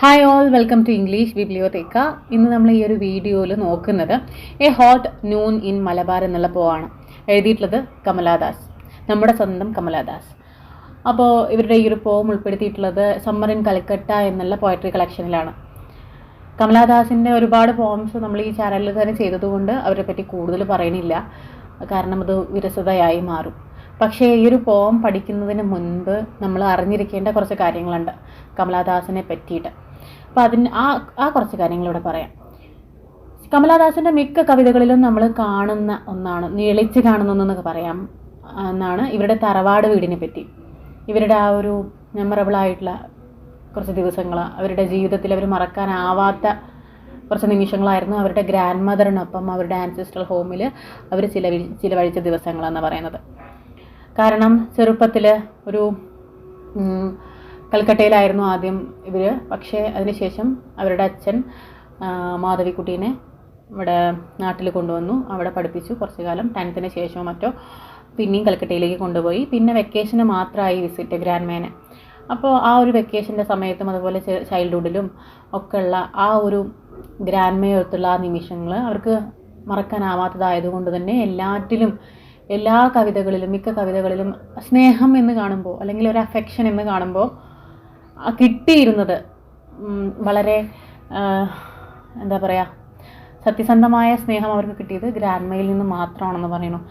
Hi all, welcome to English Bibliotheca. ഇന്ന് നമ്മൾ ഈ ഒരു വീഡിയോയിൽ നോക്കുന്നത് a hot noon in Malabar എന്നുള്ള പോവാണ്. എഴുതിയിട്ടുള്ളത് കമലാദാസ്, നമ്മുടെ സ്വന്തം കമലാദാസ്. അപ്പോൾ ഇവരുടെ ഈ ഒരു പോം ഉൾപ്പെടുത്തിയിട്ടുള്ളത് സമ്മർ ഇൻ കൽക്കട്ട എന്നുള്ള പോയട്രി കളക്ഷനിലാണ്. കമലാദാസിൻ്റെ ഒരുപാട് പോംസ് നമ്മൾ ഈ ചാനലിൽ തന്നെ ചെയ്തതുകൊണ്ട് അവരെ പറ്റി കൂടുതൽ പറയണില്ല, കാരണം അത് വിരസതയായി മാറും. പക്ഷേ ഈ ഒരു പോം പഠിക്കുന്നതിന് മുൻപ് നമ്മൾ അറിഞ്ഞിരിക്കേണ്ട കുറച്ച് കാര്യങ്ങളുണ്ട് കമലാദാസിനെ പറ്റിയിട്ട്. അപ്പോൾ ആ കുറച്ച് കാര്യങ്ങളിവിടെ പറയാം. കമലാദാസിൻ്റെ മിക്ക കവിതകളിലും നമ്മൾ കാണുന്ന ഒന്നാണ്, നീളിച്ച് കാണുന്ന ഒന്നെന്നൊക്കെ പറയാം എന്നാണ് ഇവരുടെ തറവാട് വീടിനെ പറ്റി. ഇവരുടെ ആ ഒരു മെമ്മറബിളായിട്ടുള്ള കുറച്ച് ദിവസങ്ങൾ, അവരുടെ ജീവിതത്തിൽ അവർ മറക്കാനാവാത്ത കുറച്ച് നിമിഷങ്ങളായിരുന്നു അവരുടെ ഗ്രാൻഡ് മദറിനൊപ്പം അവരുടെ ആൻസിസ്ട്രൽ ഹോമിൽ അവർ ചിലവഴിച്ച ദിവസങ്ങളെന്ന് പറയുന്നത്. കാരണം ചെറുപ്പത്തിൽ ഒരു കൽക്കട്ടയിലായിരുന്നു ആദ്യം ഇവർ, പക്ഷേ അതിനുശേഷം അവരുടെ അച്ഛൻ മാധവിക്കുട്ടീനെ ഇവിടെ നാട്ടിൽ കൊണ്ടുവന്നു, അവിടെ പഠിപ്പിച്ചു കുറച്ച് കാലം. 10th ശേഷമോ മറ്റോ പിന്നെയും കൽക്കട്ടയിലേക്ക് കൊണ്ടുപോയി. പിന്നെ വെക്കേഷന് മാത്രമായി വിസിറ്റ് ഗ്രാൻഡ്. അപ്പോൾ ആ ഒരു വെക്കേഷൻ്റെ സമയത്തും അതുപോലെ ചൈൽഡ്ഹുഡിലും ഒക്കെ ഉള്ള ആ ഒരു ഗ്രാൻഡ്മയൊത്തുള്ള ആ നിമിഷങ്ങൾ അവർക്ക് മറക്കാനാവാത്തതായതുകൊണ്ട് തന്നെ എല്ലാ കവിതകളിലും മിക്ക കവിതകളിലും സ്നേഹം എന്ന് കാണുമ്പോൾ അല്ലെങ്കിൽ ഒരു അഫെക്ഷൻ എന്ന് കാണുമ്പോൾ കിട്ടിയിരുന്നത് വളരെ എന്താ പറയുക, സത്യസന്ധമായ സ്നേഹം അവർക്ക് കിട്ടിയത് ഗ്രാൻഡ്മയിൽ നിന്ന് മാത്രമാണെന്ന് പറയുന്നു.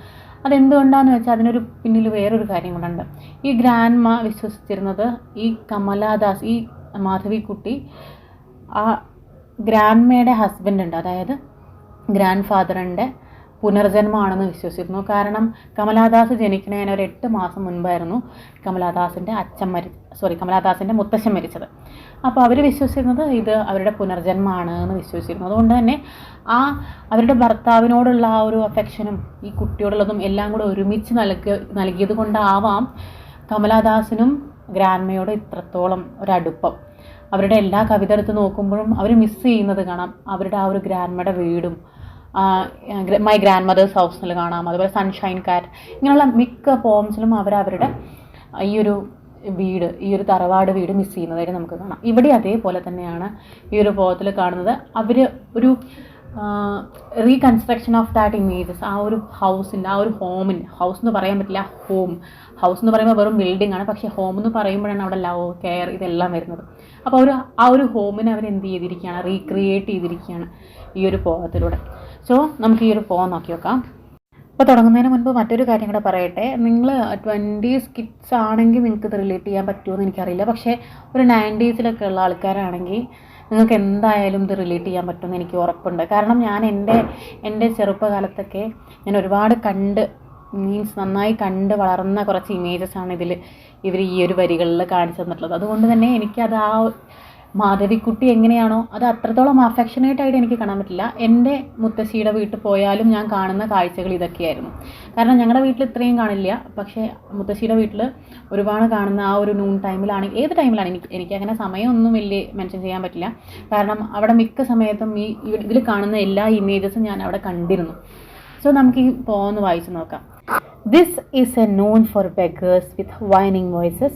അതെന്തുകൊണ്ടാണെന്ന് വെച്ചാൽ അതിനൊരു പിന്നിൽ വേറൊരു കാര്യം കൊണ്ടുണ്ട്. ഈ ഗ്രാൻഡ്മ വിശ്വസിച്ചിരുന്നത് ഈ കമലാദാസ്, ഈ മാധവിക്കുട്ടി ആ ഗ്രാൻഡ്മയുടെ ഹസ്ബൻഡ് ഉണ്ട്, അതായത് ഗ്രാൻഡ് ഫാദറിൻ്റെ പുനർജന്മമാണെന്ന് വിശ്വസിച്ചിരുന്നു. കാരണം കമലാദാസ് ജനിക്കുന്നതിന് ഒരു 8 മാസം മുൻപായിരുന്നു കമലാദാസിൻ്റെ മുത്തശ്ശൻ മരിച്ചത്. അപ്പോൾ അവർ വിശ്വസിച്ചിരുന്നത് ഇത് അവരുടെ പുനർജന്മമാണ് എന്ന് വിശ്വസിച്ചിരുന്നു. അതുകൊണ്ട് തന്നെ അവരുടെ ഭർത്താവിനോടുള്ള ആ ഒരു അഫെക്ഷനും ഈ കുട്ടിയോടുള്ളതും എല്ലാം കൂടെ ഒരുമിച്ച് നൽകിയത് കൊണ്ടാവാം കമലാദാസിനും ഗ്രാൻഡ്മയോട് ഇത്രത്തോളം ഒരടുപ്പം. അവരുടെ എല്ലാ കവിത എടുത്ത് നോക്കുമ്പോഴും അവർ മിസ് ചെയ്യുന്നത് കാണാം. അവരുടെ ആ ഒരു ഗ്രാൻഡ്മയുടെ വീടും മൈ ഗ്രാൻഡ് മദേഴ്സ് ഹൗസിൽ കാണാം, അതുപോലെ സൺഷൈൻ കാറ്റ്, ഇങ്ങനെയുള്ള മിക്ക പോംസിലും അവരുടെ ഈ ഒരു തറവാട് വീട് മിസ് ചെയ്യുന്നതായിട്ട് നമുക്ക് കാണാം. ഇവിടെ അതേപോലെ തന്നെയാണ് ഈ ഒരു പോത്തിൽ കാണുന്നത്. അവർ ഒരു റീകൺസ്ട്രക്ഷൻ ഓഫ് ദാറ്റ് ഇമേജസ്, ആ ഒരു ഹൗസിൻ്റെ, ആ ഒരു ഹൗസ് എന്ന് പറയാൻ പറ്റില്ല, ഹൗസ് എന്ന് പറയുമ്പോൾ വെറും ബിൽഡിംഗ് ആണ്, പക്ഷേ ഹോം എന്ന് പറയുമ്പോഴാണ് അവിടെ ലവ്, കെയർ ഇതെല്ലാം വരുന്നത്. അപ്പോൾ ആ ഒരു ഹോമിനെ അവരെന്ത് ചെയ്തിരിക്കുകയാണ്, റീക്രിയേറ്റ് ചെയ്തിരിക്കുകയാണ് ഈ ഒരു പോകത്തിലൂടെ. സോ നമുക്ക് ഈ ഒരു പോകം നോക്കി നോക്കാം. അപ്പോൾ തുടങ്ങുന്നതിന് മുൻപ് മറ്റൊരു കാര്യം കൂടെ പറയട്ടെ. നിങ്ങൾ 20s കിഡ്സ് ആണെങ്കിൽ നിങ്ങൾക്ക് ഇത് റിലേറ്റ് ചെയ്യാൻ പറ്റുമോ എനിക്കറിയില്ല, പക്ഷേ ഒരു 90s ഉള്ള ആൾക്കാരാണെങ്കിൽ നിങ്ങൾക്ക് എന്തായാലും ഇത് റിലേറ്റ് ചെയ്യാൻ പറ്റുമെന്ന് എനിക്ക് ഉറപ്പുണ്ട്. കാരണം ഞാൻ എൻ്റെ ചെറുപ്പകാലത്തൊക്കെ ഞാൻ ഒരുപാട് നന്നായി കണ്ട് വളർന്ന കുറച്ച് ഇമേജസാണ് ഇവർ ഈ ഒരു വരികളിൽ കാണിച്ചു തന്നിട്ടുള്ളത്. അതുകൊണ്ട് തന്നെ എനിക്കത് ആ മാധവിക്കുട്ടി എങ്ങനെയാണോ അത് അത്രത്തോളം അഫെക്ഷനേറ്റ് ആയിട്ട് എനിക്ക് കാണാൻ പറ്റില്ല. എൻ്റെ മുത്തശ്ശിയുടെ വീട്ടിൽ പോയാലും ഞാൻ കാണുന്ന കാഴ്ചകൾ ഇതൊക്കെയായിരുന്നു. കാരണം ഞങ്ങളുടെ വീട്ടിൽ ഇത്രയും കാണില്ല, പക്ഷേ മുത്തശ്ശിയുടെ വീട്ടിൽ ഒരുപാട് കാണുന്ന ആ ഒരു നൂൺ ടൈമിലാണ്, ഏത് ടൈമിലാണ് എനിക്ക് അങ്ങനെ സമയമൊന്നും വലിയ മെൻഷൻ ചെയ്യാൻ പറ്റില്ല. കാരണം അവിടെ മിക്ക സമയത്തും ഇതിൽ കാണുന്ന എല്ലാ ഇമേജസും ഞാൻ അവിടെ കണ്ടിരുന്നു. സോ നമുക്ക് ഈ പോന്ന് വായിച്ച് നോക്കാം. This is a noon for beggars with whining voices,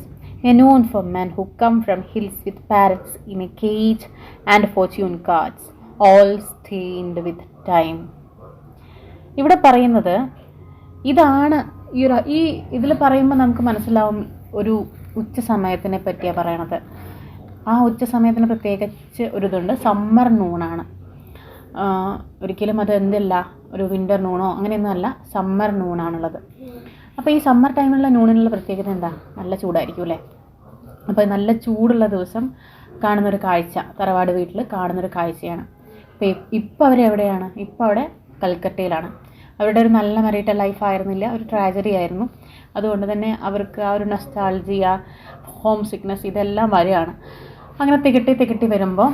a noon for men who come from hills with parrots in a cage and fortune cards, all stained with time. ഇവിടെ പറയുന്നത് ഇതാണ്. ഈ ഇതിൽ പറയുമ്പോൾ നമുക്ക് മനസ്സിലാവും ഒരു ഉച്ച സമയത്തിനെ പറ്റിയാണ് പറയണത്. ആ ഉച്ച സമയത്തിന് പ്രത്യേകിച്ച് ഒരു ഇതുണ്ട്, സമ്മർ നൂണാണ്. ഒരിക്കലും അത് ഒരു വിൻ്റർ നൂണോ അങ്ങനെയൊന്നുമല്ല, സമ്മർ നൂണാണുള്ളത്. അപ്പോൾ ഈ സമ്മർ ടൈമിലുള്ള നൂണിനുള്ള പ്രത്യേകത എന്താ? നല്ല ചൂടായിരിക്കും അല്ലേ? അപ്പോൾ നല്ല ചൂടുള്ള ദിവസം കാണുന്നൊരു കാഴ്ച, തറവാട് വീട്ടിൽ കാണുന്നൊരു കാഴ്ചയാണ്. അപ്പോൾ ഇപ്പോൾ അവരെവിടെയാണ്? ഇപ്പോൾ അവിടെ കൽക്കട്ടയിലാണ്. അവരുടെ ഒരു നല്ല മരീട്ട ലൈഫ് ആയിരുന്നില്ല, ഒരു ട്രാജഡി ആയിരുന്നു. അതുകൊണ്ട് തന്നെ അവർക്ക് ആ ഒരു നൊസ്റ്റാൾജിയ, ഹോം സിക്നെസ് ഇതെല്ലാം വരികയാണ്. അങ്ങനെ തികട്ടി വരുമ്പോൾ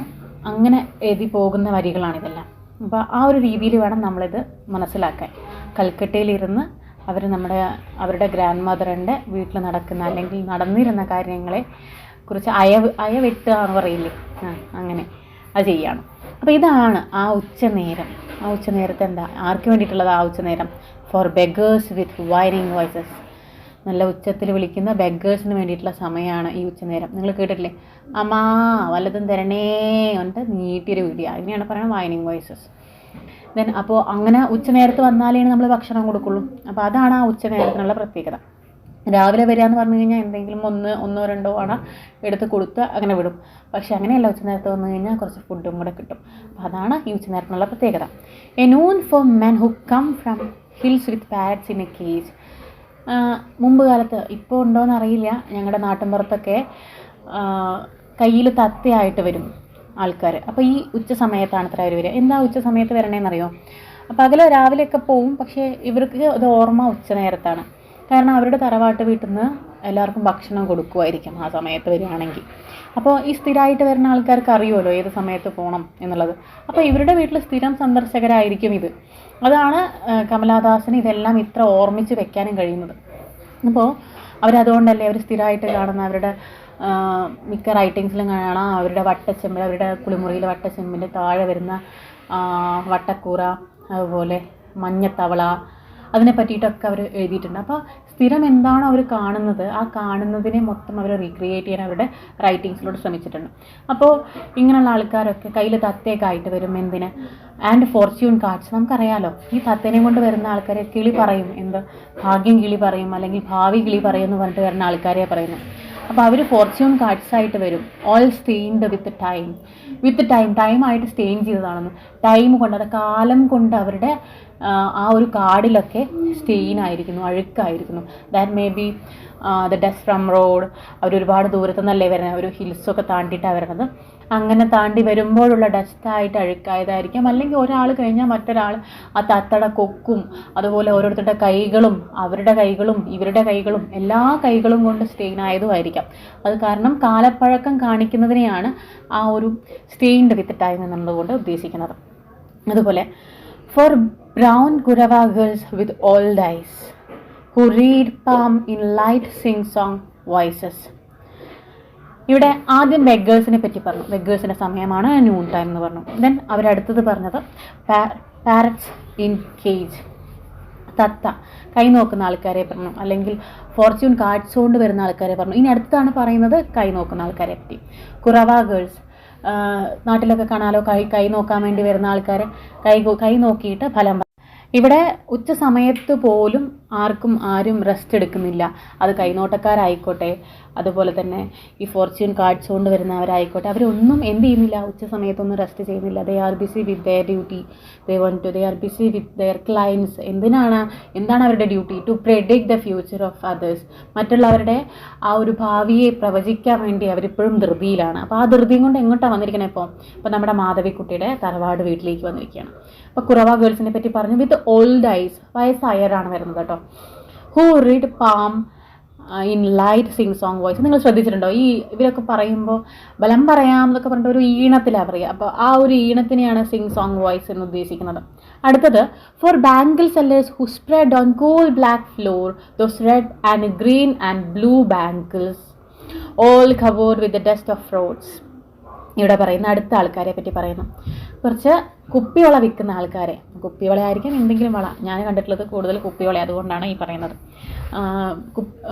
അങ്ങനെ എഴുതി പോകുന്ന വരികളാണിതെല്ലാം. അപ്പോൾ ആ ഒരു രീതിയിൽ വേണം നമ്മളിത് മനസ്സിലാക്കാൻ. കൽക്കട്ടയിലിരുന്ന് അവർ അവരുടെ ഗ്രാൻഡ് മദറിൻ്റെ വീട്ടിൽ നടക്കുന്ന അല്ലെങ്കിൽ നടന്നിരുന്ന കാര്യങ്ങളെ കുറിച്ച് അയവെട്ടുക എന്ന് പറയില്ലേ, അങ്ങനെ അത് ചെയ്യണം. അപ്പോൾ ഇതാണ് ആ ഉച്ചനേരം. ആ ഉച്ചനേരത്തെ ആർക്ക് വേണ്ടിയിട്ടുള്ളത്? ആ ഉച്ചനേരം ഫോർ ബെഗേഴ്സ് വിത്ത് വൈനിങ് വോയിസസ്, നല്ല ഉച്ചത്തിൽ വിളിക്കുന്ന ബെഗേഴ്സിന് വേണ്ടിയിട്ടുള്ള സമയമാണ് ഈ ഉച്ചനേരം. നിങ്ങൾ കേട്ടിട്ടില്ലേ, അമ്മാ വല്ലതും തരണേ എന്നിട്ട് നീട്ടിയൊരു വീഡിയോ, അതിനെയാണ് പറയുന്നത് വൈനിങ് വോയിസസ്. ദെൻ അപ്പോൾ അങ്ങനെ ഉച്ചനേരത്ത് വന്നാലേ നമ്മൾ ഭക്ഷണം കൊടുക്കുള്ളൂ. അപ്പോൾ അതാണ് ആ ഉച്ചനേരത്തിനുള്ള പ്രത്യേകത. രാവിലെ വരിക എന്ന് പറഞ്ഞു കഴിഞ്ഞാൽ എന്തെങ്കിലും ഒന്നോ രണ്ടോ ആണ് എടുത്ത് കൊടുത്ത് അങ്ങനെ വിടും. പക്ഷേ അങ്ങനെയല്ല, ഉച്ചനേരത്ത് വന്നു കഴിഞ്ഞാൽ കുറച്ച് ഫുഡും കൂടെ കിട്ടും. അപ്പോൾ അതാണ് ഈ ഉച്ചനേരത്തിനുള്ള പ്രത്യേകത. A noon for men who come from hills with parrots in a cage. മുമ്പ് കാലത്ത്, ഇപ്പോൾ ഉണ്ടോയെന്ന് അറിയില്ല, ഞങ്ങളുടെ നാട്ടിൻപുറത്തൊക്കെ കയ്യിൽ തത്തയായിട്ട് വരും ആൾക്കാർ. അപ്പോൾ ഈ ഉച്ച സമയത്താണ് അത്ര അവർ വരിക. എന്താ ഉച്ച സമയത്ത് വരണേന്നറിയോ? പകൽ രാവിലെയൊക്കെ പോവും, പക്ഷേ ഇവർക്ക് അത് ഓർമ്മ ഉച്ച നേരത്താണ്. കാരണം അവരുടെ തറവാട്ട് വീട്ടിൽ നിന്ന് എല്ലാവർക്കും ഭക്ഷണം കൊടുക്കുമായിരിക്കും ആ സമയത്ത് വരികയാണെങ്കിൽ. അപ്പോൾ ഈ സ്ഥിരമായിട്ട് വരുന്ന ആൾക്കാർക്ക് അറിയുമല്ലോ ഏത് സമയത്ത് പോകണം എന്നുള്ളത്. അപ്പോൾ ഇവരുടെ വീട്ടിൽ സ്ഥിരം സന്ദർശകരായിരിക്കും ഇത്. അതാണ് കമലാദാസിന് ഇതെല്ലാം ഇത്ര ഓർമ്മിച്ച് വെക്കാനും കഴിയുന്നത്. അപ്പോൾ അവരതുകൊണ്ടല്ലേ അവർ സ്ഥിരമായിട്ട് കാണുന്ന അവരുടെ മിക്ക റൈറ്റിങ്സിലും കാണാം അവരുടെ വട്ടച്ചെമ്പ്, അവരുടെ കുളിമുറിയിലെ വട്ടച്ചെമ്പിൻ്റെ താഴെ വരുന്ന വട്ടക്കൂറ, അതുപോലെ മഞ്ഞത്തവള, അതിനെ പറ്റിയിട്ടൊക്കെ അവർ എഴുതിയിട്ടുണ്ട്. അപ്പോൾ സ്ഥിരം എന്താണോ അവർ കാണുന്നത്, ആ കാണുന്നതിനെ മൊത്തം അവർ റീക്രിയേറ്റ് ചെയ്യാൻ അവരുടെ റൈറ്റിങ്സിലൂടെ ശ്രമിച്ചിട്ടുണ്ട്. അപ്പോൾ ഇങ്ങനെയുള്ള ആൾക്കാരൊക്കെ കയ്യിൽ തത്തയൊക്കെ ആയിട്ട് വരും. എന്തിന്? And Fortune cards. നമുക്കറിയാലോ, ഈ തത്തേനെ കൊണ്ട് വരുന്ന ആൾക്കാരെ കിളി പറയും, എന്ത് ഭാഗ്യം കിളി പറയും, അല്ലെങ്കിൽ ഭാവി കിളി പറയും എന്ന് പറഞ്ഞിട്ട് വരുന്ന ആൾക്കാരെ പറയുന്നത്. അപ്പോൾ അവർ ഫോർച്യൂൺ കാർഡ്സ് ആയിട്ട് വരും. ഓൾ സ്റ്റെയിൻഡ് വിത്ത് ടൈം, ടൈമായിട്ട് സ്റ്റെയിൻ ചെയ്തതാണെന്ന്. ടൈം കൊണ്ട്, അത് കാലം കൊണ്ട് അവരുടെ ആ ഒരു കാർഡിലൊക്കെ സ്റ്റെയിൻ ആയിരിക്കുന്നു, അഴുക്കായിരിക്കുന്നു. That may be the dust from road. അവരൊരുപാട് ദൂരത്തു നിന്നല്ലേ വരുന്നത്, ഒരു ഹിൽസൊക്കെ താണ്ടിയിട്ടാണ് വരുന്നത്. അങ്ങനെ താണ്ടി വരുമ്പോഴുള്ള ഡസ്റ്റായിട്ട് അഴുക്കായതായിരിക്കാം. അല്ലെങ്കിൽ ഒരാൾ കഴിഞ്ഞാൽ മറ്റൊരാൾ ആ തത്തയുടെ കൊക്കും, അതുപോലെ ഓരോരുത്തരുടെ കൈകളും, അവരുടെ കൈകളും ഇവരുടെ കൈകളും എല്ലാ കൈകളും കൊണ്ട് സ്റ്റെയിൻ ആയതുമായിരിക്കാം. അത് കാരണം കാലപ്പഴക്കം കാണിക്കുന്നതിനെയാണ് ആ ഒരു സ്റ്റെയിൻഡ് വിത്ത് ടൈം എന്നുള്ളതുകൊണ്ട് ഉദ്ദേശിക്കുന്നത്. അതുപോലെ four brown Kurava girls with old eyes who read palm in light sing song voices. ഇവിടെ ആദ്യം ബെഗേഴ്സിനെ പറ്റി പറഞ്ഞു. ബെഗേഴ്സിൻ്റെ സമയമാണ് നൂൺ ടൈം എന്ന് പറഞ്ഞു. ദെൻ അവരടുത്തത് പറഞ്ഞത് പാരറ്റ്സ് ഇൻ കേജ്, തത്ത, കൈ നോക്കുന്ന ആൾക്കാരെ പറഞ്ഞു, അല്ലെങ്കിൽ ഫോർച്യൂൺ കാർഡ്സ് കൊണ്ട് വരുന്ന ആൾക്കാരെ പറഞ്ഞു. ഇനി അടുത്താണ് പറയുന്നത് കൈ നോക്കുന്ന ആൾക്കാരെ പറ്റി. കുറവ ഗേൾസ്, നാട്ടിലൊക്കെ കാണാലോ, കൈ നോക്കാൻ വേണ്ടി വരുന്ന ആൾക്കാരെ കൈ നോക്കിയിട്ട് ഫലം. ഇവിടെ ഉച്ച സമയത്ത് പോലും ആരും റെസ്റ്റ് എടുക്കുന്നില്ല. അത് കൈനോട്ടക്കാരായിക്കോട്ടെ, അതുപോലെ തന്നെ ഈ ഫോർച്യൂൺ കാർഡ്സ് കൊണ്ട് വരുന്നവരായിക്കോട്ടെ, അവരൊന്നും എന്ത് ചെയ്യുന്നില്ല, ഉച്ച സമയത്തൊന്നും റെസ്റ്റ് ചെയ്യുന്നില്ല. They are busy with their duty. They are busy with their clients. എന്താണ് അവരുടെ duty? To predict the future of others. മറ്റുള്ളവരുടെ ആ ഒരു ഭാവിയെ പ്രവചിക്കാൻ വേണ്ടി അവരിപ്പോഴും ധൃതിയിലാണ്. അപ്പോൾ ആ ധൃതിയും കൊണ്ട് എങ്ങോട്ടാണ് വന്നിരിക്കണേ? ഇപ്പോൾ നമ്മുടെ മാധവിക്കുട്ടിയുടെ തറവാട് വീട്ടിലേക്ക് വന്നിരിക്കുകയാണ്. അപ്പോൾ കുറവ ഗേൾസിനെ പറ്റി പറഞ്ഞു. വിത്ത് ഓൾഡ് ഐസ്, വയസ്സായവരാണ് വരുന്നത് കേട്ടോ. Who read palm in light sing song voice. നിങ്ങൾ ശ്രദ്ധിച്ചിട്ടുണ്ടോ? ഇവരൊക്കെ പറയുമ്പോൾ ബലം പറയാം എന്നൊക്കെ പറഞ്ഞിട്ട് ഒരു ഈണത്തിലാണ് പറയുക. അപ്പോൾ ആ ഒരു ഈണത്തിനെയാണ് സിംഗ് സോങ് വോയിസ് എന്ന് ഉദ്ദേശിക്കുന്നത്. അടുത്തത് for bangle sellers who spread on cool black floor those red and green and blue bangles all covered with the dust of fruits. ഇവിടെ പറയുന്ന അടുത്ത ആൾക്കാരെ പറ്റി പറയുന്നു. കുറച്ച് കുപ്പിവള വിൽക്കുന്ന ആൾക്കാരെ, കുപ്പിവള ആയിരിക്കും എന്തെങ്കിലും വള, ഞാൻ കണ്ടിട്ടുള്ളത് കൂടുതൽ കുപ്പിവള, അതുകൊണ്ടാണ് ഈ പറയുന്നത്.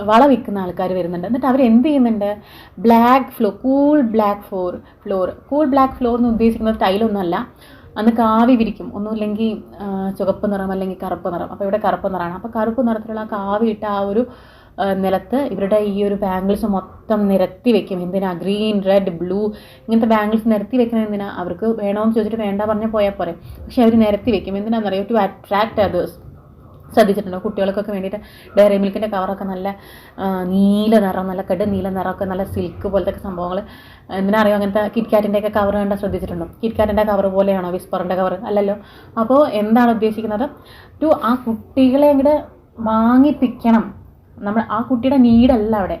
വള വിൽക്കുന്ന ആൾക്കാർ വരുന്നുണ്ട്. എന്നിട്ട് അവർ എന്ത് ചെയ്യുന്നുണ്ട്? കൂൾ ബ്ലാക്ക് ഫ്ലോർ എന്ന് ഉദ്ദേശിക്കുന്നത് ടൈലൊന്നുമല്ല, അന്ന് കാവി വിരിക്കും. ഒന്നുമില്ലെങ്കിൽ ചുവപ്പ് നിറം അല്ലെങ്കിൽ കറുപ്പ് നിറം. അപ്പോൾ ഇവിടെ കറുപ്പ് നിറമാണ്. അപ്പോൾ കറുപ്പ് നിറത്തിലുള്ള കാവി ഇട്ട ആ ഒരു നിലത്ത് ഇവരുടെ ഈ ഒരു ബാംഗിൾസ് മൊത്തം നിരത്തി വെക്കും. എന്തിനാ? ഗ്രീൻ, റെഡ്, ബ്ലൂ ഇങ്ങനത്തെ ബാംഗിൾസ് നിരത്തി വെക്കുന്നത് എന്തിനാ? അവർക്ക് വേണമെന്ന് ചോദിച്ചിട്ട് വേണ്ട പറഞ്ഞാൽ പോയാൽ പോരെ. പക്ഷെ അവർ നിരത്തി വെക്കും. എന്തിനാണെന്നറിയോ? To attract others. ശ്രദ്ധിച്ചിട്ടുണ്ടോ? കുട്ടികൾക്കൊക്കെ വേണ്ടിയിട്ട് ഡയറി മിൽക്കിൻ്റെ കവറൊക്കെ നല്ല നീല നിറം, നല്ല നീല നിറമൊക്കെ, നല്ല സിൽക്ക് പോലത്തെ സംഭവങ്ങൾ. എന്തിനാ അറിയോ? അങ്ങനത്തെ കിറ്റ്കാറ്റിൻ്റെയൊക്കെ കവർ കണ്ടാൽ ശ്രദ്ധിച്ചിട്ടുണ്ടോ? കിറ്റ്കാറ്റിൻ്റെ കവർ പോലെയാണോ വിസ്പറിൻ്റെ കവർ? അല്ലല്ലോ. അപ്പോൾ എന്താണ് ഉദ്ദേശിക്കുന്നത്? ആ കുട്ടികളെ അങ്ങോട്ട് വാങ്ങിപ്പിക്കണം. ആ കുട്ടിയുടെ നീഡല്ല അവിടെ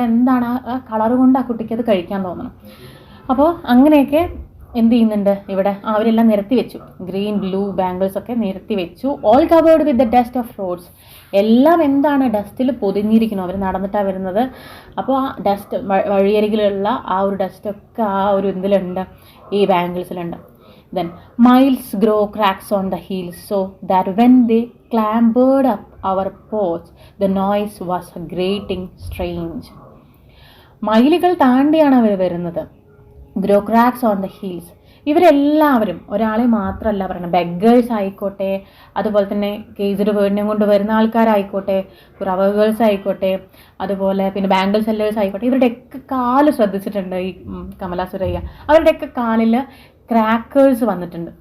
എന്താണ് ആ കളർ കൊണ്ട് ആ കുട്ടിക്ക് അത് കഴിക്കാൻ തോന്നണം. അപ്പോൾ അങ്ങനെയൊക്കെ എന്ത് ചെയ്യുന്നുണ്ട് ഇവിടെ? അവരെല്ലാം നിരത്തി വെച്ചു. ഗ്രീൻ, ബ്ലൂ ബാംഗിൾസ് ഒക്കെ നിരത്തി വെച്ചു. All covered with the dust of fruits. എല്ലാം എന്താണ്? ഡസ്റ്റിൽ പൊതിഞ്ഞിരിക്കുന്നു. അവർ നടന്നിട്ടാണ് വരുന്നത്. അപ്പോൾ ആ ഡസ്റ്റ്, വഴിയരികിലുള്ള ആ ഒരു ഡസ്റ്റൊക്കെ ആ ഒരു ഇതിലുണ്ട്, ഈ ബാംഗിൾസിലുണ്ട്. Then miles grow cracks on the heels so that when they clambered up our porch. The noise was grating strange. മൈലുകൾ താണ്ടിയാണ് അവർ വരുന്നത്. Grow cracks on the heels. ഇവരെല്ലാവരും ഒരാളെ മാത്രമല്ല പറയുന്നത്, ബെഗേഴ്സ് ആയിക്കോട്ടെ, അതുപോലെ തന്നെ കേസ്ഡ് വേർഡിനെ കൊണ്ട് വരുന്ന ആൾക്കാരായിക്കോട്ടെ, റവ ഗേൾസ് ആയിക്കോട്ടെ, അതുപോലെ പിന്നെ ബാംഗിൾ സെല്ലേഴ്സ് ആയിക്കോട്ടെ, ഇവരുടെയൊക്കെ കാല് ശ്രദ്ധിച്ചിട്ടുണ്ട് ഈ കമല സുരയ്യ. അവരുടെയൊക്കെ കാലിൽ ക്രാക്കേഴ്സ് വന്നിട്ടുണ്ട്.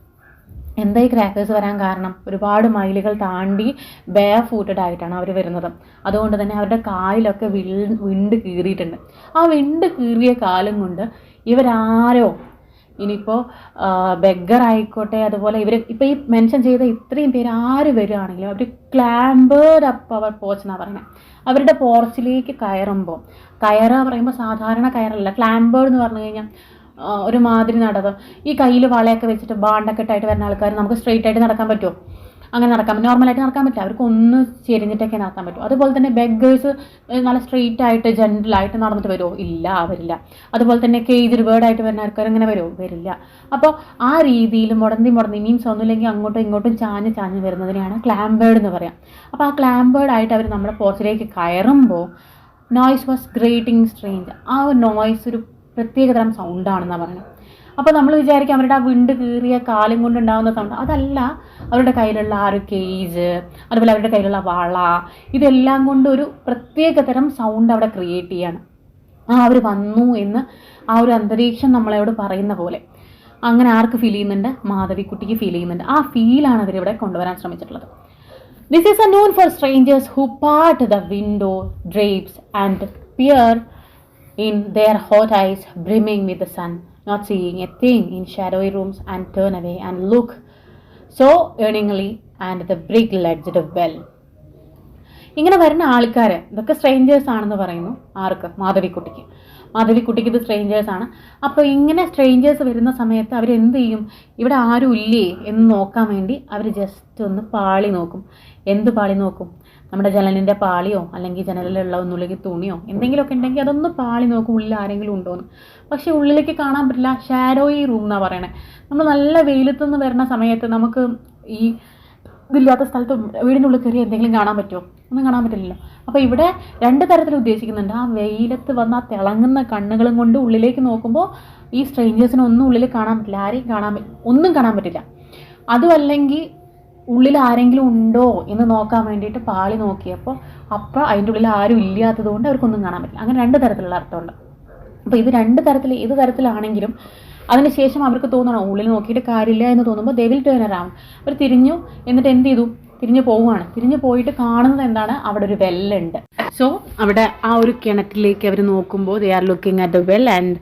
എന്താ ഈ ക്രാക്കേഴ്സ് വരാൻ കാരണം? ഒരുപാട് മൈലുകൾ താണ്ടി ബെയർ ഫൂട്ടഡ് ആയിട്ടാണ് അവർ വരുന്നത്. അതുകൊണ്ട് തന്നെ അവരുടെ കാലിലൊക്കെ വിണ്ട് കീറിയിട്ടുണ്ട്. ആ വിണ്ട് കീറിയ കാലം കൊണ്ട് ഇവരാരോ, ഇനിയിപ്പോൾ ബെഗർ ആയിക്കോട്ടെ, അതുപോലെ ഇവർ ഇപ്പോൾ ഈ മെൻഷൻ ചെയ്ത ഇത്രയും പേര് ആര് വരികയാണെങ്കിലും അവർ ക്ലാമ്പേർഡ് അപ്പ് അവർ പോർച്ച് എന്നാണ് പറയുന്നത്. അവരുടെ പോർച്ചിലേക്ക് കയറുമ്പോൾ, കയറുക പറയുമ്പോൾ സാധാരണ കയറല്ല, ക്ലാമ്പേർഡ് എന്ന് പറഞ്ഞു കഴിഞ്ഞാൽ ഒരുമാതിരി നടന്നത്. ഈ കയ്യിൽ വളയൊക്കെ വെച്ചിട്ട് ബാണ്ടൊക്കെ ഇട്ടായിട്ട് വരുന്ന ആൾക്കാർ നമുക്ക് സ്ട്രെയിറ്റ് ആയിട്ട് നടക്കാൻ പറ്റുമോ? അങ്ങനെ നടക്കാൻ പറ്റും? നോർമലായിട്ട് നടക്കാൻ പറ്റില്ല. അവർക്ക് ഒന്ന് ചെരിഞ്ഞിട്ടൊക്കെ നടക്കാൻ പറ്റും. അതുപോലെ തന്നെ ബെഗേഴ്സ് നല്ല സ്ട്രെയിറ്റ് ആയിട്ട് ജെൻറലായിട്ട് നടന്നിട്ട് വരുമോ? ഇല്ല, വരില്ല. അതുപോലെ തന്നെ കേജ്ഡ് വേർഡായിട്ട് വരുന്ന ആൾക്കാർ ഇങ്ങനെ വരുമോ? വരില്ല. അപ്പോൾ ആ രീതിയിൽ മുടന്തി മീൻസ് ഒന്നുമില്ലെങ്കിൽ അങ്ങോട്ടും ഇങ്ങോട്ടും ചാഞ്ഞ് വരുന്നതിനെയാണ് ക്ലാമ്പേർഡ് എന്ന് പറയാം. അപ്പോൾ ആ ക്ലാമ്പേർഡ് ആയിട്ട് അവർ നമ്മുടെ പോർച്ചിലേക്ക് കയറുമ്പോൾ നോയ്സ് വാസ് ഗ്രേറ്റിംഗ് സ്ട്രേഞ്ച്. ആ ഒരു നോയ്സ് ഒരു പ്രത്യേകതരം സൗണ്ടാണെന്നാണ് പറയുന്നത്. അപ്പോൾ നമ്മൾ വിചാരിക്കും അവരുടെ ആ വിണ്ട് കീറിയ കാലം കൊണ്ടുണ്ടാകുന്ന സൗണ്ട്. അതല്ല, അവരുടെ കയ്യിലുള്ള ആ ഒരു കേജ്, അതുപോലെ അവരുടെ കയ്യിലുള്ള വള, ഇതെല്ലാം കൊണ്ട് ഒരു പ്രത്യേകതരം സൗണ്ട് അവിടെ ക്രിയേറ്റ് ചെയ്യാണ്. അവർ വന്നു എന്ന് ആ ഒരു അന്തരീക്ഷം നമ്മളോട് പറയുന്ന പോലെ. അങ്ങനെ ആർക്ക് ഫീൽ ചെയ്യുന്നുണ്ട്? മാധവിക്കുട്ടിക്ക് ഫീൽ ചെയ്യുന്നുണ്ട്. ആ ഫീലാണ് അവരിവിടെ കൊണ്ടുവരാൻ ശ്രമിച്ചിട്ടുള്ളത്. This is a known for strangers who part the window drapes and peer in their hot eyes brimming with the sun, not seeing a thing in shadowy rooms, and turn away and look so yearningly and the brick-ledged well. ഇങ്ങനെ വരുന്ന ആൾക്കാർ ഇതൊക്കെ strangers ആണെന്ന് പറയുന്നു. ആർക്ക്? മാധവിക്കുട്ടിക്ക് ഇത് സ്ട്രേഞ്ചേഴ്സാണ്. അപ്പോൾ ഇങ്ങനെ strangers വരുന്ന സമയത്ത് അവരെന്ത് ചെയ്യും? ഇവിടെ ആരും ഇല്ലേ എന്ന് നോക്കാൻ വേണ്ടി അവർ ജസ്റ്റ് ഒന്ന് പാളി നോക്കും. എന്ത് പാളി നോക്കും? നമ്മുടെ ജനലിൻ്റെ പാളിയോ അല്ലെങ്കിൽ ജനലിലുള്ള ഒന്നുമില്ലെങ്കിൽ തുണിയോ എന്തെങ്കിലുമൊക്കെ ഉണ്ടെങ്കിൽ അതൊന്ന് പാളി നോക്കും, ഉള്ളിൽ ആരെങ്കിലും ഉണ്ടോയെന്ന്. പക്ഷേ ഉള്ളിലേക്ക് കാണാൻ പറ്റില്ല. ഷാഡോയി റൂം എന്നാണ് പറയണേ. നമ്മൾ നല്ല വെയിലത്തുനിന്ന് വരുന്ന സമയത്ത് നമുക്ക് ഈ ഇതില്ലാത്ത സ്ഥലത്ത് വീടിൻ്റെ ഉള്ളിൽ കയറി എന്തെങ്കിലും കാണാൻ പറ്റുമോ? ഒന്നും കാണാൻ പറ്റില്ലല്ലോ. അപ്പോൾ ഇവിടെ രണ്ട് തരത്തിൽ ഉദ്ദേശിക്കുന്നുണ്ട്. ആ വെയിലത്ത് വന്ന ആ തിളങ്ങുന്ന കണ്ണുകളും കൊണ്ട് ഉള്ളിലേക്ക് നോക്കുമ്പോൾ ഈ സ്ട്രേഞ്ചേഴ്സിന് ഒന്നും ഉള്ളിൽ കാണാൻ പറ്റില്ല. ആരെയും ഒന്നും കാണാൻ പറ്റില്ല. അതുമല്ലെങ്കിൽ ഉള്ളിൽ ആരെങ്കിലും ഉണ്ടോ എന്ന് നോക്കാൻ വേണ്ടിയിട്ട് പാളി നോക്കിയപ്പോൾ അപ്പോൾ അതിൻ്റെ ഉള്ളിൽ ആരും ഇല്ലാത്തത് കൊണ്ട് അവർക്കൊന്നും കാണാൻ പറ്റില്ല. അങ്ങനെ രണ്ട് തരത്തിലുള്ള അർത്ഥമുണ്ട്. അപ്പോൾ ഇത് രണ്ട് തരത്തിൽ ഏത് തരത്തിലാണെങ്കിലും അതിനുശേഷം അവർക്ക് തോന്നണം ഉള്ളിൽ നോക്കിയിട്ട് കാര്യമില്ല എന്ന് തോന്നുമ്പോൾ ദേ വിൽ ടേൺ അറൗണ്ട്. അവർ തിരിഞ്ഞു, എന്നിട്ട് എന്ത് ചെയ്തു? തിരിഞ്ഞു പോവുകയാണ്. തിരിഞ്ഞു പോയിട്ട് കാണുന്നത് എന്താണ്? അവിടെ ഒരു വെല്ലുണ്ട്. സോ അവിടെ ആ ഒരു കിണറ്റിലേക്ക് അവർ നോക്കുമ്പോൾ they are looking at the well. And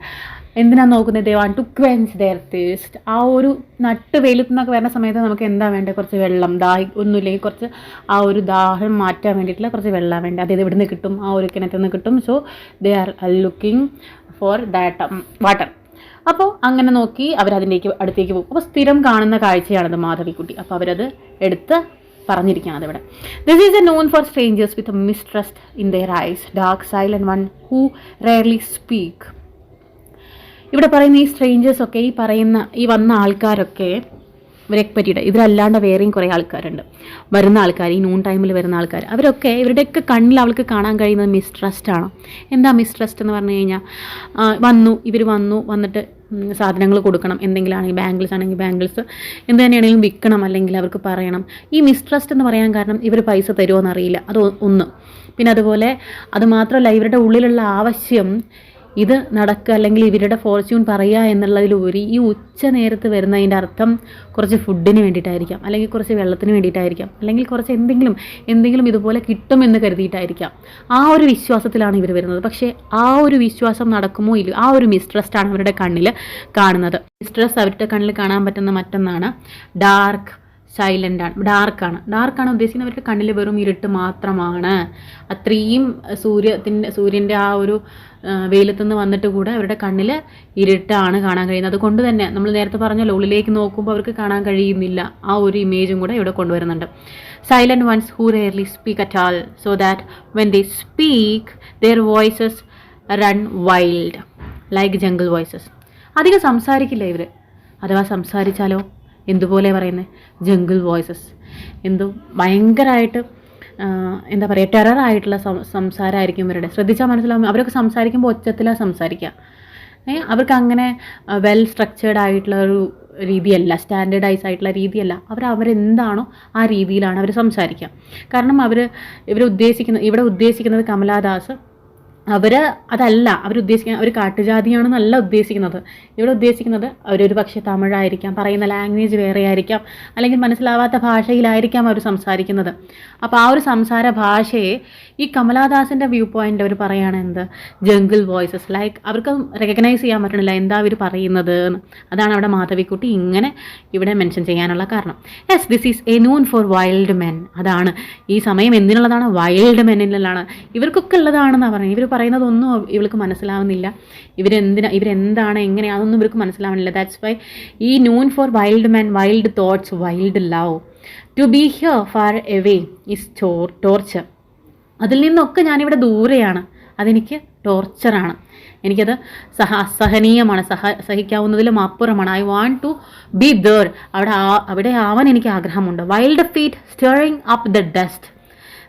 എന്തിനാണ് നോക്കുന്നത്? They want to quench their thirst. ആ ഒരു നട്ട് വെയിലത്ത് നിന്നൊക്കെ വരുന്ന സമയത്ത് നമുക്ക് എന്താ വേണ്ടത്? കുറച്ച് വെള്ളം, ഒന്നുമില്ലെങ്കിൽ കുറച്ച് ആ ഒരു ദാഹം മാറ്റാൻ വേണ്ടിയിട്ടുള്ള കുറച്ച് വെള്ളം വേണ്ടത്. അതായത് ഇവിടെ നിന്ന് കിട്ടും, ആ ഒരു കിണറ്റിൽ നിന്ന് കിട്ടും. So they are looking for that water. അപ്പോൾ അങ്ങനെ നോക്കി അവരതിലേക്ക് അടുത്തേക്ക് പോകും. അപ്പോൾ സ്ഥിരം കാണുന്ന കാഴ്ചയാണത് മാധവിക്കുട്ടി. അപ്പോൾ അവരത് എടുത്ത് പറഞ്ഞിരിക്കുകയാണ് ഇവിടെ. This is a noon for strangers with a mistrust in their eyes, dark silent one who rarely speak. ഇവിടെ പറയുന്ന ഈ സ്ട്രേഞ്ചേഴ്സൊക്കെ, ഈ വന്ന ആൾക്കാരൊക്കെ ഇവരെ പറ്റിയിട്ട്, ഇതിലല്ലാണ്ട് വേറെയും കുറേ ആൾക്കാരുണ്ട് വരുന്ന ആൾക്കാർ, ഈ നൂൺ ടൈമിൽ വരുന്ന ആൾക്കാർ. അവരൊക്കെ ഇവരുടെയൊക്കെ കണ്ണിൽ അവൾക്ക് കാണാൻ കഴിയുന്നത് മിസ്ട്രസ്റ്റാണ്. എന്താ മിസ്ട്രസ്റ്റ് എന്ന് പറഞ്ഞു കഴിഞ്ഞാൽ, ഇവർ വന്നിട്ട് സാധനങ്ങൾ കൊടുക്കണം. എന്തെങ്കിലും ആണെങ്കിൽ ബാംഗിൾസ് ആണെങ്കിൽ ബാംഗിൾസ് എന്ത് തന്നെയാണെങ്കിലും വിൽക്കണം, അല്ലെങ്കിൽ അവർക്ക് പറയണം. ഈ മിസ്ട്രസ്റ്റ് എന്ന് പറയാൻ കാരണം ഇവർ പൈസ തരുമോ എന്നറിയില്ല, അത് ഒന്ന്. പിന്നെ അതുപോലെ അത് മാത്രമല്ല, ഇവരുടെ ഉള്ളിലുള്ള ആവശ്യം ഇത് നടക്കുക അല്ലെങ്കിൽ ഇവരുടെ ഫോർച്യൂൺ പറയുക എന്നുള്ളതിലുപരി ഈ ഉച്ച നേരത്ത് വരുന്നതിൻ്റെ അർത്ഥം കുറച്ച് ഫുഡിന് വേണ്ടിയിട്ടായിരിക്കാം, അല്ലെങ്കിൽ കുറച്ച് വെള്ളത്തിന് വേണ്ടിയിട്ടായിരിക്കാം, അല്ലെങ്കിൽ കുറച്ച് എന്തെങ്കിലും ഇതുപോലെ കിട്ടുമെന്ന് കരുതിയിട്ടായിരിക്കാം. ആ ഒരു വിശ്വാസത്തിലാണ് ഇവർ വരുന്നത്. പക്ഷേ ആ ഒരു വിശ്വാസം നടക്കുമോ ഇല്ല, ആ ഒരു മിസ്ട്രസ്റ്റാണ് അവരുടെ കണ്ണിൽ കാണുന്നത്. മിസ്ട്രസ് അവരുടെ കണ്ണിൽ കാണാൻ പറ്റുന്ന മറ്റൊന്നാണ് ഡാർക്ക് സൈലൻ്റാണ്. ഡാർക്കാണ് ഉദ്ദേശിക്കുന്നത്. അവരുടെ കണ്ണിൽ വെറും ഇരുട്ട് മാത്രമാണ്. അത്രയും സൂര്യൻ്റെ ആ ഒരു വെയിലത്തുനിന്ന് വന്നിട്ട് കൂടെ അവരുടെ കണ്ണിൽ ഇരുട്ടാണ് കാണാൻ കഴിയുന്നത്. അതുകൊണ്ട് തന്നെ നമ്മൾ നേരത്തെ പറഞ്ഞല്ലോ, ഉള്ളിലേക്ക് നോക്കുമ്പോൾ അവർക്ക് കാണാൻ കഴിയുന്നില്ല. ആ ഒരു ഇമേജും കൂടെ ഇവിടെ കൊണ്ടുവരുന്നുണ്ട്. Silent ones who rarely speak at all, so that when they speak their voices run wild like jungle voices. അധികം സംസാരിക്കില്ല ഇവർ. അഥവാ സംസാരിച്ചാലോ എന്തുപോലെ പറയുന്നത്? Jungle voices. ഭയങ്കരമായിട്ട് എന്താ പറയുക, ടെററായിട്ടുള്ള സംസാരമായിരിക്കും ഇവരുടെ. ശ്രദ്ധിച്ചാൽ മനസ്സിലാവും, അവരൊക്കെ സംസാരിക്കുമ്പോൾ ഒച്ചത്തിലാണ് സംസാരിക്കുക. അവർക്ക് അങ്ങനെ വെൽ സ്ട്രക്ചേർഡ് ആയിട്ടുള്ള ഒരു രീതിയല്ല, സ്റ്റാൻഡേർഡൈസ് ആയിട്ടുള്ള രീതിയല്ല. അവരെന്താണോ ആ രീതിയിലാണ് അവർ സംസാരിക്കുക. കാരണം ഇവിടെ ഉദ്ദേശിക്കുന്നത് കമലാദാസ് അതല്ല അവരുദ്ദേശിക്കുന്നത്, ഒരു കാട്ടുജാതിയാണെന്നല്ല ഉദ്ദേശിക്കുന്നത്. ഇവിടെ ഉദ്ദേശിക്കുന്നത് അവരൊരു പക്ഷേ തമിഴായിരിക്കാം, പറയുന്ന ലാംഗ്വേജ് വേറെ ആയിരിക്കാം, അല്ലെങ്കിൽ മനസ്സിലാവാത്ത ഭാഷയിലായിരിക്കാം അവർ സംസാരിക്കുന്നത്. അപ്പോൾ ആ ഒരു സംസാര ഭാഷയെ ഈ കമലാദാസിൻ്റെ വ്യൂ പോയിൻ്റ് അവർ പറയുകയാണ് എന്ത്, ജംഗിൾ വോയിസസ്, ലൈക്ക് അവർക്ക് റെക്കഗ്നൈസ് ചെയ്യാൻ പറ്റണില്ല എന്താ അവർ പറയുന്നത് എന്ന്. അതാണ് അവിടെ മാധവിക്കുട്ടി ഇങ്ങനെ ഇവിടെ മെൻഷൻ ചെയ്യാനുള്ള കാരണം. Yes, this is A noon for wild men. അതാണ് ഈ സമയം എന്തിനുള്ളതാണ്, വൈൽഡ് മെന്നിലാണ്, ഇവർക്കൊക്കെ ഉള്ളതാണെന്നാണ് പറയുന്നത്. ഇവർ പറയുന്നതൊന്നും ഇവൾക്ക് മനസ്സിലാവുന്നില്ല. ഇവരെന്താണ് എങ്ങനെയാണെന്നൊന്നും ഇവർക്ക് മനസ്സിലാവുന്നില്ല. ദാറ്റ്സ് വൈ ഈ noon for wild men, wild thoughts, wild love, to be here far away is torture. അതിൽ നിന്നൊക്കെ ഞാനിവിടെ ദൂരെയാണ്, അതെനിക്ക് ടോർച്ചറാണ്, എനിക്കത് അസഹനീയമാണ്, സഹിക്കാവുന്നതിലും അപ്പുറമാണ്. I want to be there, അവിടെ ആവാൻ എനിക്ക് ആഗ്രഹമുണ്ട്. Wild feet stirring up the dust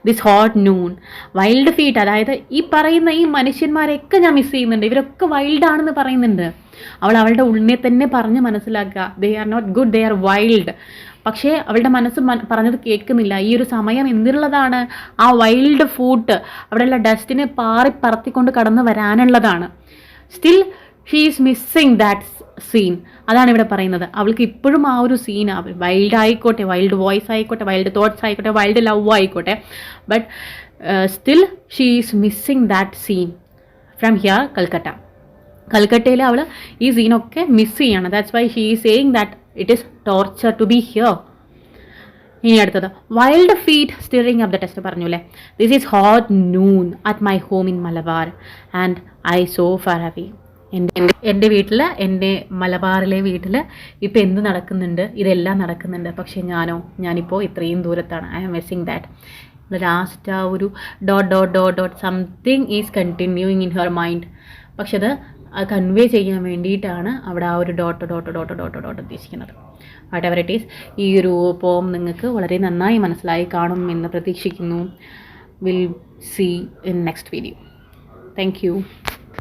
this hot noon. Wild feet, അതായത് ഈ പറയുന്ന ഈ മനുഷ്യന്മാരെയൊക്കെ ഞാൻ മിസ് ചെയ്യുന്നുണ്ട്, ഇവരൊക്കെ വൈൽഡാണെന്ന് പറയുന്നുണ്ട്. അവളുടെ ഉള്ളിനെ തന്നെ പറഞ്ഞ് മനസ്സിലാക്കുക, they are not good, they are wild. പക്ഷേ അവളുടെ മനസ്സ് പറഞ്ഞത് കേൾക്കുന്നില്ല. ഈ ഒരു സമയം എന്തിനുള്ളതാണ്, ആ വൈൽഡ് ഫൂട്ട് അവിടെയുള്ള ഡസ്റ്റിനെ പറത്തിക്കൊണ്ട് കടന്നു വരാനുള്ളതാണ്. Still she is missing that scene. അതാണ് ഇവിടെ പറയുന്നത്. അവൾക്ക് ഇപ്പോഴും ആ ഒരു സീൻ, വൈൽഡ് ആയിക്കോട്ടെ, വൈൽഡ് വോയിസ് ആയിക്കോട്ടെ, വൈൽഡ് തോട്ട്സ് ആയിക്കോട്ടെ, വൈൽഡ് ലവ് ആയിക്കോട്ടെ, but still she is missing that scene from here കൽക്കട്ടയിൽ അവൾ ഈ സീനൊക്കെ മിസ് ചെയ്യാണ്. That's why she is saying that it is torture to be here. ഇനി അടുത്തത് wild feet stirring up the dust പറഞ്ഞു അല്ലേ. This is hot noon at my home in Malabar and I so far away. എൻ്റെ എൻ്റെ മലബാറിലെ വീട്ടിൽ ഇപ്പോൾ എന്ത് നടക്കുന്നുണ്ട്, ഇതെല്ലാം നടക്കുന്നുണ്ട്. പക്ഷേ ഞാനിപ്പോൾ ഇത്രയും ദൂരത്താണ്. I am missing that. Last ആ ഒരു doubt something is continuing in her mind. പക്ഷെ അത് കൺവേ ചെയ്യാൻ വേണ്ടിയിട്ടാണ് അവിടെ ആ ഒരു ഡോട്ട് ഉദ്ദേശിക്കുന്നത്. വാട്ട് എവർ ഇറ്റ് ഈസ്, ഈ ഒരു പോം നിങ്ങൾക്ക് വളരെ നന്നായി മനസ്സിലായി കാണും എന്ന് പ്രതീക്ഷിക്കുന്നു. Will see in next video. Thank U.